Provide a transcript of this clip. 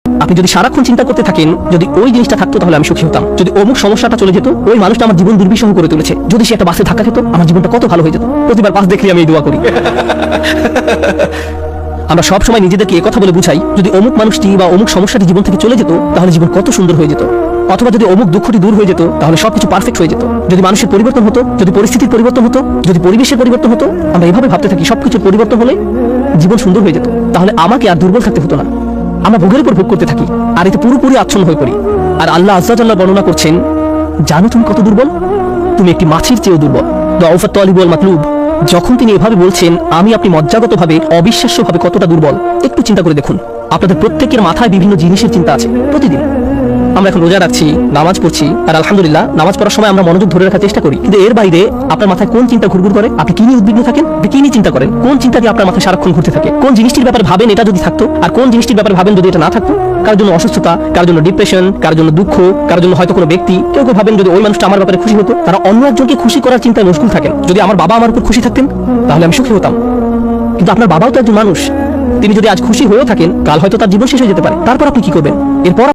আপনি যদি সারাক্ষণ চিন্তা করতে থাকেন যদি ওই জিনিসটা থাকতো তাহলে আমি সুখী হতাম, যদি অমুক সমস্যাটা চলে যেত, ওই মানুষটা আমার জীবন দুর্বিষহ করে তুলেছে, যদি সে একটা বাসে ধাক্কা খেত আমার জীবনটা কত ভালো হয়ে যেত। প্রতিবার বাস দেখলে আমি এই দোয়া করি। আমরা সব সময় নিজেদেরকে একথা বলে বুঝাই যদি অমুক মানুষটি বা অমুক সমস্যাটি জীবন থেকে চলে যেত তাহলে জীবন কত সুন্দর হয়ে যেত, অথবা যদি অমুক দুঃখটি দূর হয়ে যেত তাহলে সবকিছু পারফেক্ট হয়ে যেত। যদি মানুষের পরিবর্তন হতো, যদি পরিস্থিতির পরিবর্তন হতো, যদি পরিবেশের পরিবর্তন হতো, আমরা এভাবে ভাবতে থাকি সবকিছুর পরিবর্তন হলে জীবন সুন্দর হয়ে যেত, তাহলে আমাকে আর দুর্বল থাকতে হতো না। আমরা ভোগের উপর ভোগ করতে থাকি আর এতে পুরোপুরি আচ্ছন্ন হয়ে পড়ি। আর আল্লাহ আজ্জা জাল্লাহ বর্ণনা করছেন, জানো তুমি কত দুর্বল? তুমি একটি মাছির চেয়েও দুর্বল। দাউফাত তালিব ওয়াল মাতলুব। যখন তিনি এভাবে বলছেন আমি আপনি মজ্জাগতভাবে অবিশ্বাস্যভাবে কতটা দুর্বল, একটু চিন্তা করে দেখুন। আপনাদের প্রত্যেকের মাথায় বিভিন্ন জিনিসের চিন্তা আছে প্রতিদিন। আমরা এখন রোজা রাখছি, নামাজ পড়ছি, আর আলহামদুলিল্লাহ নামাজ পড়ার সময় আমরা মনোযোগ ধরে রাখার চেষ্টা করি, কিন্তু এর বাইরে আপনার মাথায় কোন চিন্তা ঘুরঘুর করে? আপনি কি নিয়ে উদ্বিগ্ন থাকেন? আপনি কি নিয়ে চিন্তা করেন? কোন চিন্তা দিয়ে আপনার মাথায় সারাক্ষণ ঘুরতে থাকে? কোন জিনিসটির ব্যাপারে ভাবেন এটা যদি থাকতো, আর কোন জিনিসটির ব্যাপারে ভাবেন যদি এটা না থাকতো? কারোর জন্য অসুস্থতা, কারোর জন্য ডিপ্রেশন, কারোর জন্য দুঃখ, কারোর জন্য হয়তো কোনো ব্যক্তি। কেউ কেউ ভাবেন যদি ওই মানুষটা আমার ব্যাপারে খুশি হতো। তারা অন্য একজনকে খুশি করার চিন্তায় মশগুল থাকেন। যদি আমার বাবা আমার উপর খুশি থাকতেন তাহলে আমি সুখী হতাম, কিন্তু আপনার বাবাও তো একজন মানুষ। তিনি যদি আজ খুশি হয়েও থাকেন কাল হয়তো তার জীবন শেষ হয়ে যেতে পারে। তারপর আপনি কি করবেন? এরপর